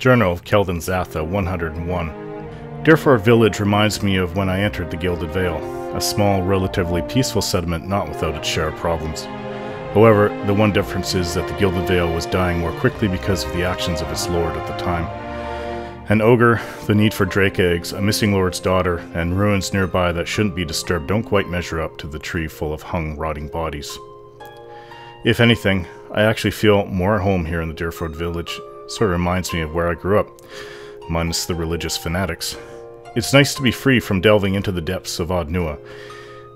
Journal of Keldon Zatha 101. Dyford village reminds me of when I entered the Gilded Vale, a small, relatively peaceful settlement not without its share of problems. However, the one difference is that the Gilded Vale was dying more quickly because of the actions of its lord at the time. An ogre, the need for drake eggs, a missing lord's daughter, and ruins nearby that shouldn't be disturbed don't quite measure up to the tree full of hung, rotting bodies. If anything, I actually feel more at home here in the Dyford village. Sort of reminds me of where I grew up, minus the religious fanatics. It's nice to be free from delving into the depths of Nua.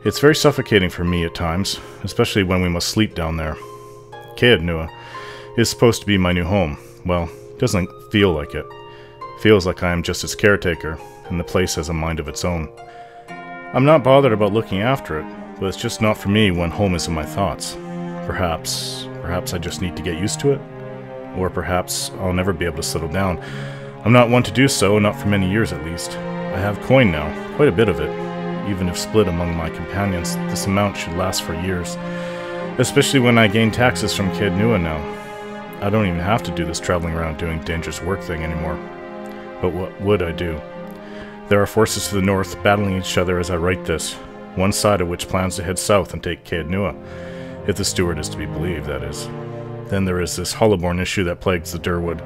It's very suffocating for me at times, especially when we must sleep down there. Nua is supposed to be my new home. Well, it doesn't feel like it. Feels like I am just its caretaker, and the place has a mind of its own. I'm not bothered about looking after it, but it's just not for me when home is in my thoughts. Perhaps I just need to get used to it. Or perhaps I'll never be able to settle down. I'm not one to do so, not for many years at least. I have coin now, quite a bit of it. Even if split among my companions, this amount should last for years. Especially when I gain taxes from Nua now. I don't even have to do this traveling around doing dangerous work thing anymore. But what would I do? There are forces to the north battling each other as I write this, one side of which plans to head south and take Nua, if the steward is to be believed, that is. Then there is this Hollowborn issue that plagues the Durwood.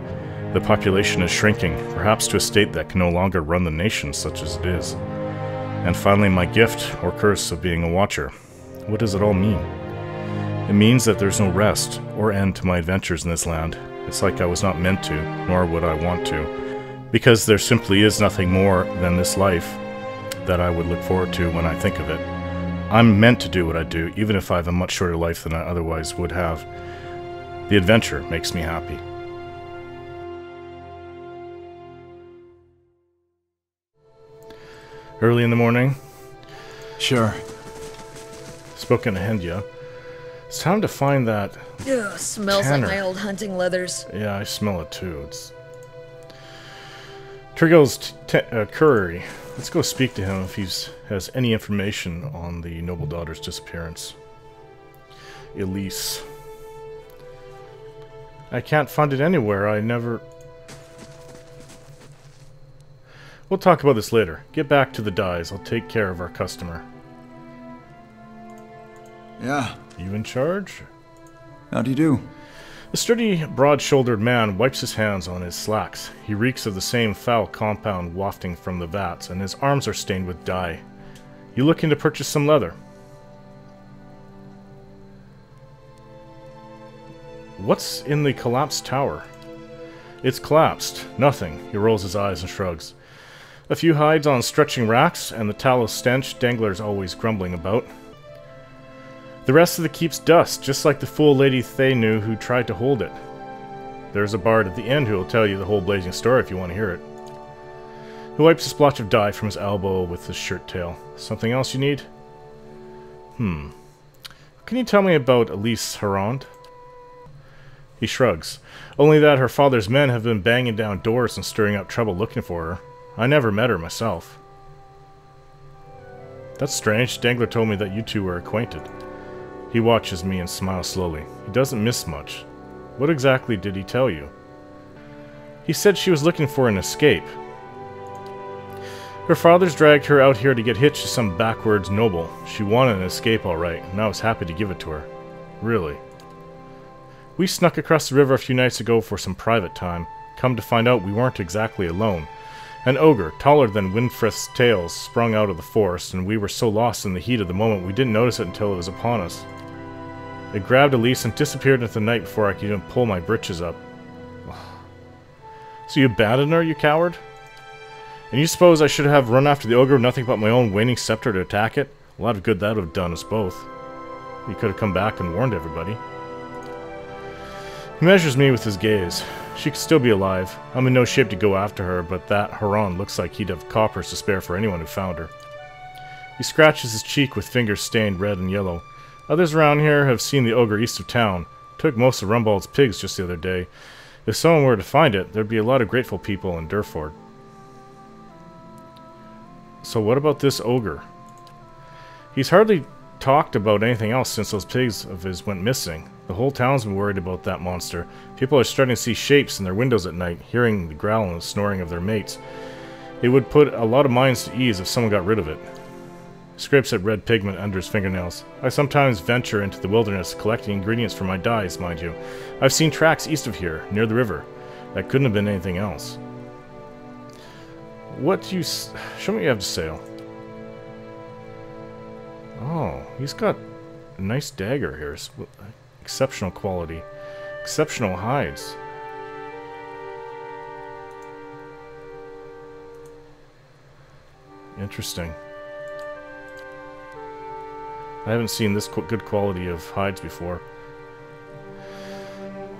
The population is shrinking, perhaps to a state that can no longer run the nation such as it is. And finally my gift, or curse, of being a watcher. What does it all mean? It means that there's no rest, or end to my adventures in this land. It's like I was not meant to, nor would I want to. Because there simply is nothing more than this life that I would look forward to when I think of it. I'm meant to do what I do, even if I have a much shorter life than I otherwise would have. The adventure makes me happy. Early in the morning. Sure. Spoken to Hendia. It's time to find that... Ugh, smells Tanner. like my old hunting leathers. Yeah, I smell it too. It's... Triggel's Curry. Let's go speak to him if he has any information on the noble daughter's disappearance. Elise. I can't find it anywhere. I never... We'll talk about this later. Get back to the dyes. I'll take care of our customer. Yeah. You in charge? How do you do? The sturdy, broad-shouldered man wipes his hands on his slacks. He reeks of the same foul compound wafting from the vats, and his arms are stained with dye. You looking to purchase some leather? What's in the collapsed tower? It's collapsed. Nothing. He rolls his eyes and shrugs. A few hides on stretching racks, and the tallow stench Dangler's always grumbling about. The rest of the keep's dust, just like the fool Lady Thay knew who tried to hold it. There's a bard at the end who will tell you the whole blazing story if you want to hear it. He wipes a splotch of dye from his elbow with his shirt tail. Something else you need? Can you tell me about Elise Harand? He shrugs. Only that her father's men have been banging down doors and stirring up trouble looking for her. I never met her myself. That's strange. Dangler told me that you two were acquainted. He watches me and smiles slowly. He doesn't miss much. What exactly did he tell you? He said she was looking for an escape. Her father's dragged her out here to get hitched to some backwards noble. She wanted an escape all right, and I was happy to give it to her. Really. We snuck across the river a few nights ago for some private time. Come to find out we weren't exactly alone. An ogre, taller than Winfrith's tails, sprung out of the forest, and we were so lost in the heat of the moment we didn't notice it until it was upon us. It grabbed Elise and disappeared into the night before I could even pull my britches up. So you abandoned her, you coward? And you suppose I should have run after the ogre with nothing but my own waning scepter to attack it? A lot of good that would have done us both. You could have come back and warned everybody. He measures me with his gaze. She could still be alive. I'm in no shape to go after her, but that Haran looks like he'd have coppers to spare for anyone who found her. He scratches his cheek with fingers stained red and yellow. Others around here have seen the ogre east of town. Took most of Rumbald's pigs just the other day. If someone were to find it, there'd be a lot of grateful people in Dyford. So what about this ogre? He's hardly talked about anything else since those pigs of his went missing. The whole town's been worried about that monster. People are starting to see shapes in their windows at night, hearing the growl and the snoring of their mates. It would put a lot of minds to ease if someone got rid of it. Scrapes at red pigment under his fingernails. I sometimes venture into the wilderness, collecting ingredients for my dyes, mind you. I've seen tracks east of here, near the river. That couldn't have been anything else. What do you... Show me what you have to say. Oh, he's got a nice dagger here. Exceptional quality. Exceptional hides. Interesting. I haven't seen this good quality of hides before.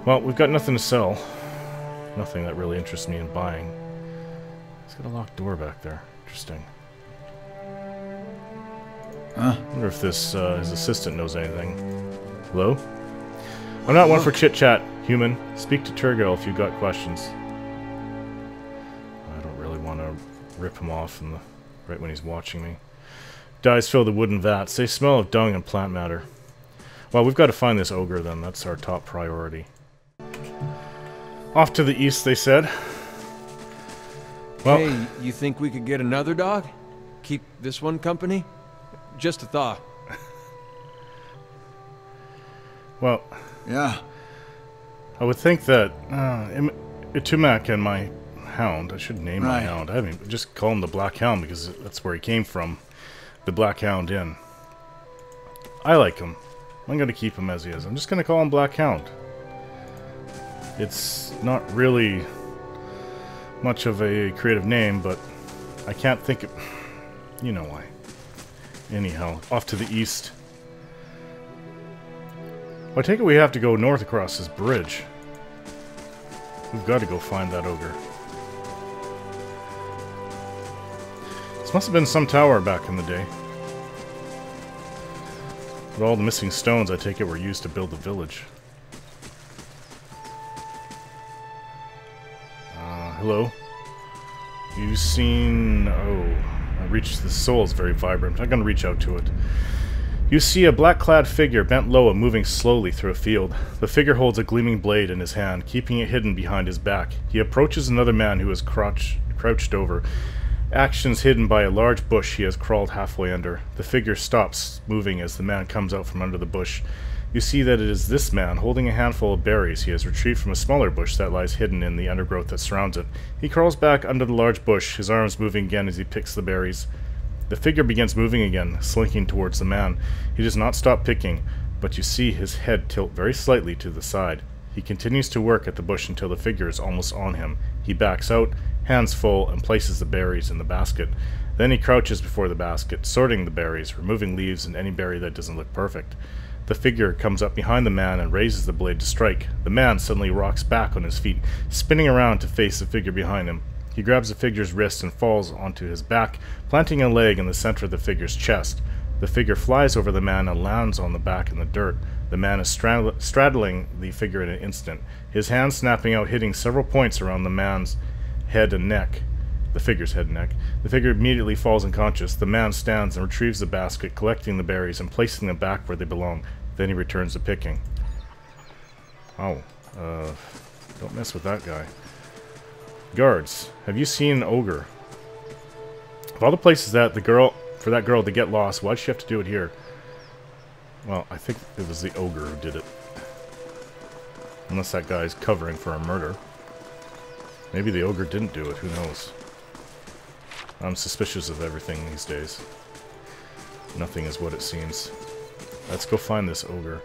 Well, we've got nothing to sell. Nothing that really interests me in buying. He's got a locked door back there. Interesting. Huh? I wonder if this, his assistant knows anything. Hello? I'm not one for chit-chat, human. Speak to Turgo if you've got questions. I don't really want to rip him off right when he's watching me. Dyes fill the wooden vats. They smell of dung and plant matter. Well, we've got to find this ogre then. That's our top priority. Off to the east, they said. Well, hey, you think we could get another dog? Keep this one company? Just a thought. Well, Yeah. I would think that Itumak and my hound, I should name my hound. I haven't just call him the Black Hound because that's where he came from. The Black Hound Inn. I like him. I'm going to keep him as he is. I'm just going to call him Black Hound. It's not really much of a creative name, but I can't think of... You know why. Anyhow, off to the east. Well, I take it we have to go north across this bridge. We've got to go find that ogre. This must have been some tower back in the day. But all the missing stones, I take it, were used to build the village. Hello? You've seen... Oh, I reached... The soul is very vibrant. I'm going to reach out to it. You see a black-clad figure bent low and moving slowly through a field. The figure holds a gleaming blade in his hand, keeping it hidden behind his back. He approaches another man who is crouched over. Actions hidden by a large bush he has crawled halfway under. The figure stops moving as the man comes out from under the bush. You see that it is this man, holding a handful of berries he has retrieved from a smaller bush that lies hidden in the undergrowth that surrounds it. He crawls back under the large bush, his arms moving again as he picks the berries. The figure begins moving again, slinking towards the man. He does not stop picking, but you see his head tilt very slightly to the side. He continues to work at the bush until the figure is almost on him. He backs out, hands full, and places the berries in the basket. Then he crouches before the basket, sorting the berries, removing leaves and any berry that doesn't look perfect. The figure comes up behind the man and raises the blade to strike. The man suddenly rocks back on his feet, spinning around to face the figure behind him. He grabs the figure's wrist and falls onto his back, planting a leg in the center of the figure's chest. The figure flies over the man and lands on the back in the dirt. The man is straddling the figure in an instant, his hands snapping out, hitting several points around the man's head and neck. The figure's head and neck. The figure immediately falls unconscious. The man stands and retrieves the basket, collecting the berries and placing them back where they belong. Then he returns to picking. Oh, don't mess with that guy. Guards, have you seen an ogre? Of all the places that for that girl to get lost, why'd she have to do it here? Well, I think it was the ogre who did it. Unless that guy's covering for a murder. Maybe the ogre didn't do it, who knows? I'm suspicious of everything these days. Nothing is what it seems. Let's go find this ogre.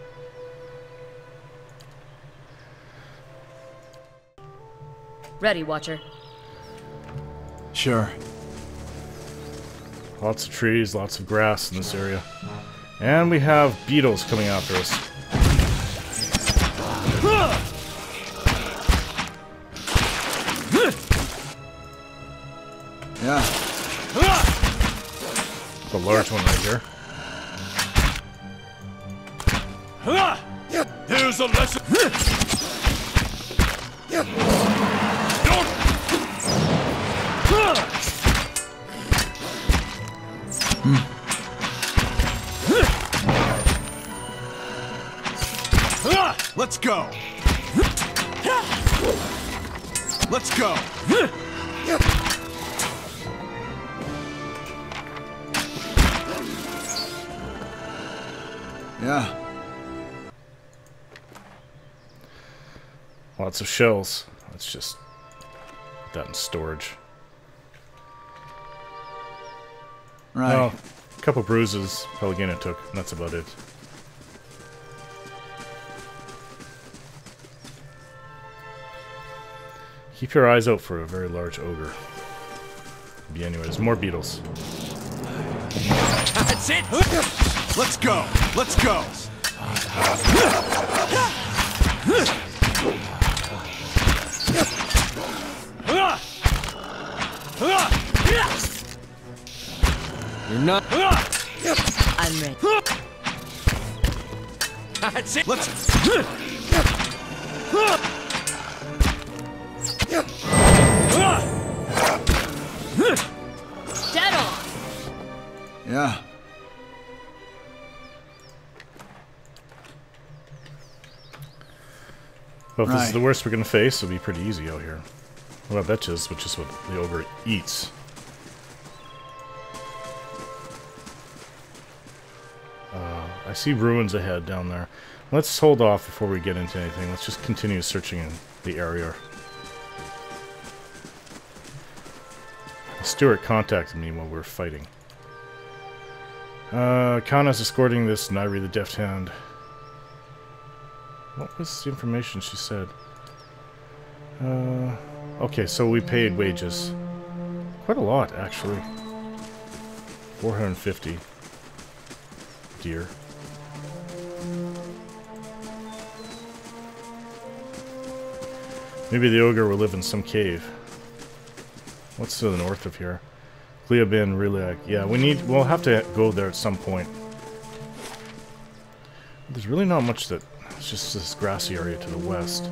Ready, Watcher. Sure. Lots of trees, lots of grass in this area. And we have beetles coming after us. Yeah. The large one right here. Here's a lesson. Let's go. Let's go. Yeah. Lots of shells. Let's just put that in storage. Right. Well, a couple bruises Pellegrino took, and that's about it. Keep your eyes out for a very large ogre. Be anyways, more beetles. That's it. Let's go. Let's go. You're not. I'm ready. That's it. Let's. Dead on. Yeah. Well, if this is Right. the worst we're gonna face, it'll be pretty easy out here. Well, I bet you this, which is what the ogre eats. I see ruins ahead down there. Let's hold off before we get into anything. Let's just continue searching in the area. Stuart contacted me while we were fighting. Kana's escorting this Nairi the Deft Hand. What was the information she said? Okay, so we paid wages. Quite a lot, actually. 450. Dear. Maybe the ogre will live in some cave. What's to the north of here? Cleobin Reliag. Yeah, we'll have to go there at some point. There's really not much that... It's just this grassy area to the west.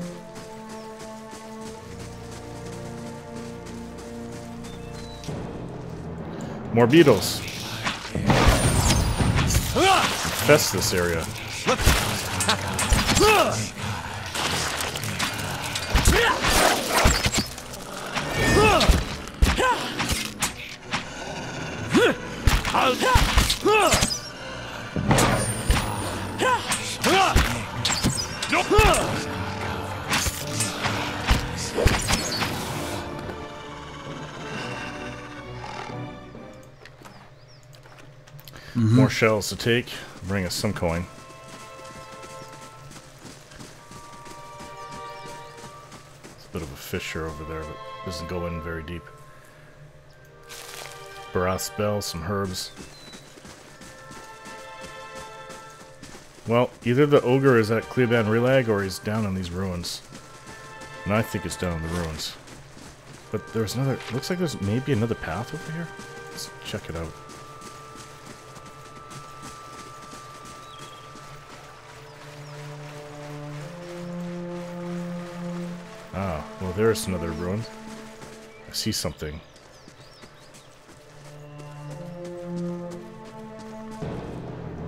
More beetles. Infest this area. More shells to take. Bring us some coin. It's a bit of a fissure over there, but doesn't go in very deep. Brass bell, some herbs. Well, either the ogre is at Cleoban Relag or he's down in these ruins. And I think it's down in the ruins. But there's another... Looks like there's maybe another path over here. Let's check it out. Ah, well there's another ruin. I see something.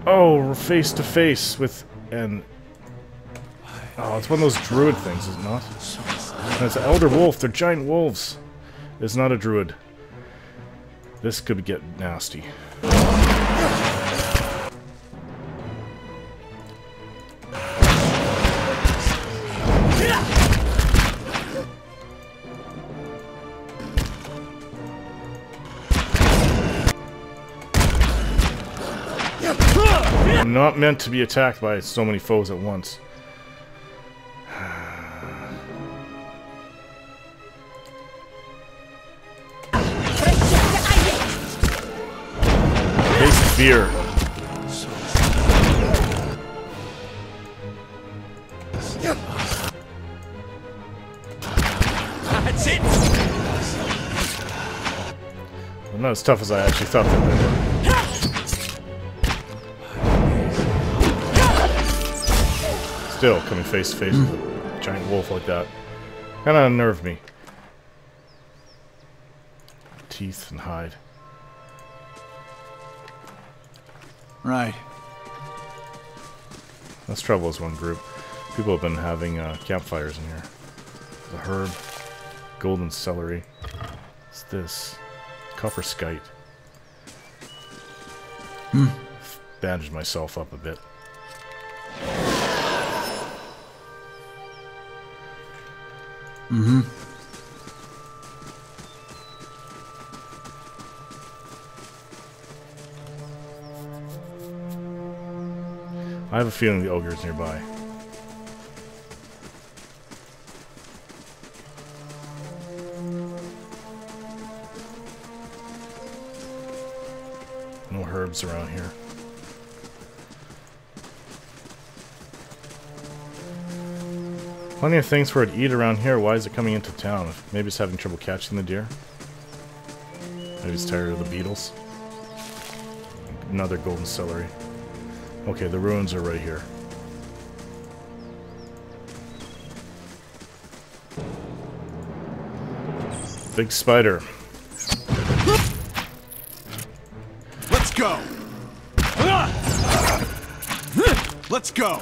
Oh, we're face to face with an... Oh, it's one of those druid things, is it not? And it's an elder wolf. They're giant wolves. It's not a druid. This could get nasty. I'm not meant to be attacked by so many foes at once. Taste fear. That's it. Well, not as tough as I actually thought they were. Still, coming face to face with a giant wolf like that kind of unnerved me. Teeth and hide. Right. Let's travel as one group. People have been having campfires in here. The herb, golden celery. What's this? Copper skite. Bandaged myself up a bit. I have a feeling the ogre's nearby. No herbs around here. Plenty of things for it to eat around here. Why is it coming into town? Maybe it's having trouble catching the deer. Maybe it's tired of the beetles. Another golden celery. Okay, the ruins are right here. Big spider. Let's go. Let's go.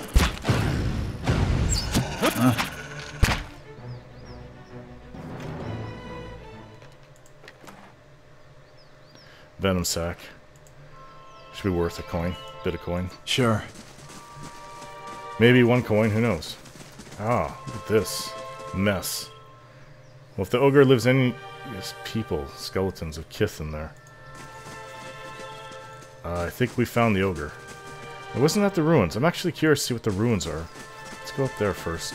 Venom sack. Should be worth a coin. Bit of coin. Sure. Maybe 1 coin, who knows? Ah, look at this. Mess. Well, if the ogre lives any... Yes, people, skeletons of kith in there. I think we found the ogre. It wasn't at the ruins. I'm actually curious to see what the ruins are. Let's go up there first.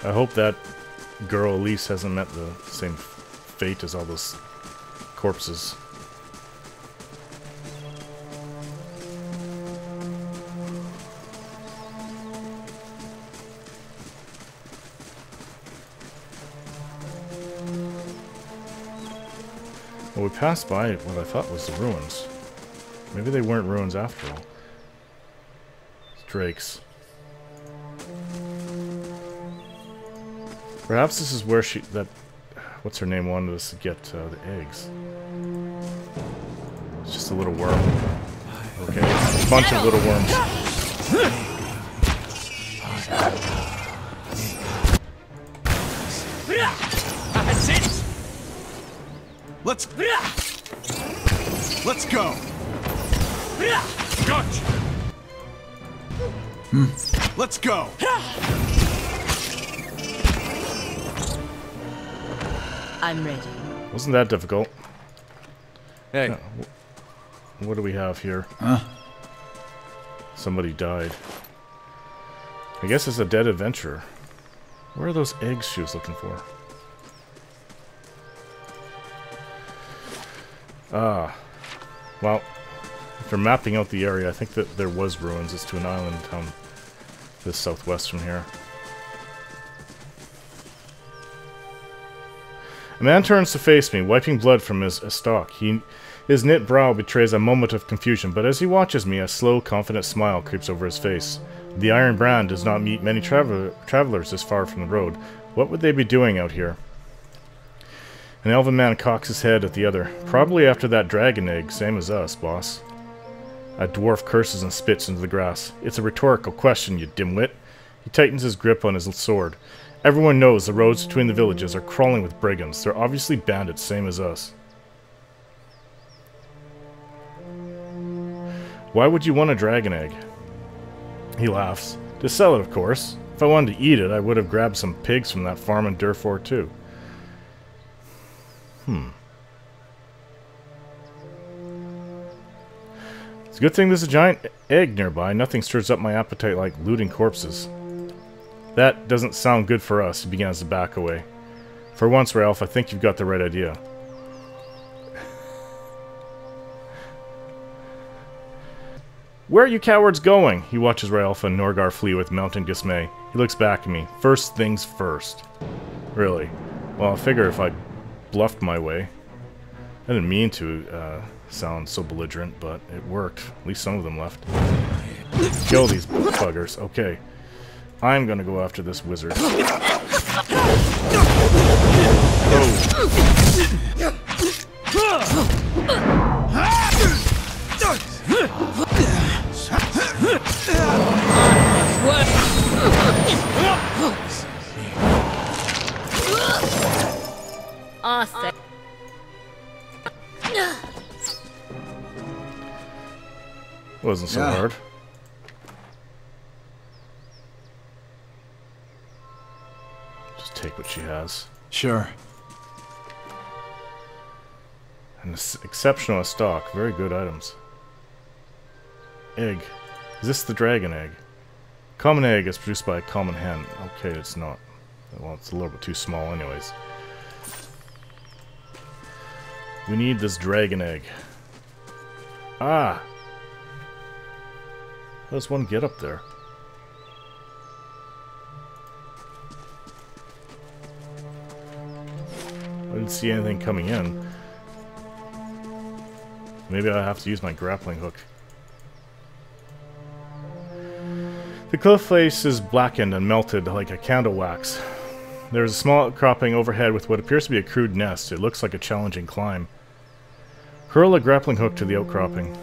I hope that girl Elise hasn't met the same fate as all those corpses. Well, we passed by what I thought was the ruins. Maybe they weren't ruins after all. It's Drake's. Perhaps this is where what's her name, wanted us to get the eggs. It's just a little worm. Okay, a bunch of little worms. That's it. Let's go. Gotcha. Let's go. I'm ready. Wasn't that difficult? Hey. Yeah, what do we have here? Somebody died. I guess it's a dead adventurer. Where are those eggs she was looking for? Ah. Well, if they're mapping out the area, I think that there was ruins. It's to an island down to the southwest from here. A man turns to face me, wiping blood from his stalk. His knit brow betrays a moment of confusion, but as he watches me, a slow, confident smile creeps over his face. The Iron Brand does not meet many travelers this far from the road. What would they be doing out here? An elven man cocks his head at the other. Probably after that dragon egg, same as us, boss. A dwarf curses and spits into the grass. It's a rhetorical question, you dimwit. He tightens his grip on his sword. Everyone knows the roads between the villages are crawling with brigands. They're obviously bandits, same as us. Why would you want a dragon egg? He laughs. To sell it, of course. If I wanted to eat it, I would have grabbed some pigs from that farm in Dyford too. It's a good thing there's a giant egg nearby. Nothing stirs up my appetite like looting corpses. That doesn't sound good for us, he begins to back away. For once, Ralph, I think you've got the right idea. Where are you cowards going? He watches Ralph and Norgar flee with mounting dismay. He looks back at me. First things first. Really? Well, I figure if I bluffed my way. I didn't mean to sound so belligerent, but it worked. At least some of them left. Kill these buggers. Okay. I'm gonna go after this wizard. Oh. wasn't so Yeah. hard. Just take what she has. Sure. An exceptional stock. Very good items. Egg. Is this the dragon egg? Common egg is produced by a common hen. Okay, it's not. Well, it's a little bit too small anyways. We need this dragon egg. Ah! How does one get up there? I didn't see anything coming in. Maybe I have to use my grappling hook. The cliff face is blackened and melted like a candle wax. There is a small outcropping overhead with what appears to be a crude nest. It looks like a challenging climb. Hurl a grappling hook to the outcropping.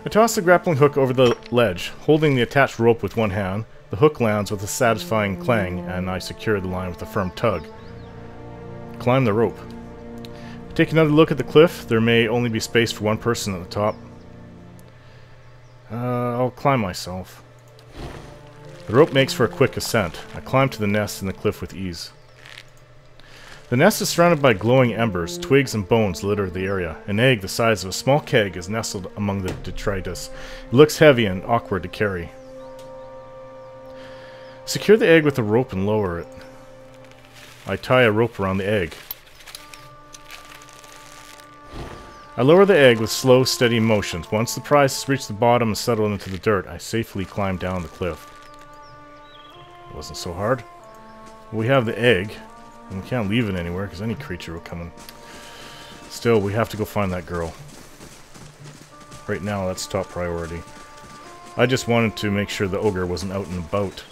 I toss the grappling hook over the ledge, holding the attached rope with one hand. The hook lands with a satisfying clang, and I secure the line with a firm tug. Climb the rope. Take another look at the cliff. There may only be space for one person at the top. I'll climb myself. The rope makes for a quick ascent. I climb to the nest in the cliff with ease. The nest is surrounded by glowing embers. Twigs and bones litter the area. An egg the size of a small keg is nestled among the detritus. It looks heavy and awkward to carry. Secure the egg with a rope and lower it. I tie a rope around the egg. I lower the egg with slow, steady motions. Once the prize has reached the bottom and settled into the dirt, I safely climb down the cliff. It wasn't so hard. We have the egg, and we can't leave it anywhere because any creature will come in. Still, we have to go find that girl. Right now, that's top priority. I just wanted to make sure the ogre wasn't out and about.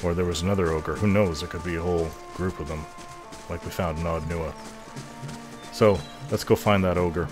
Or there was another ogre. Who knows? There could be a whole group of them. Like we found in Nod Nua. So, let's go find that ogre.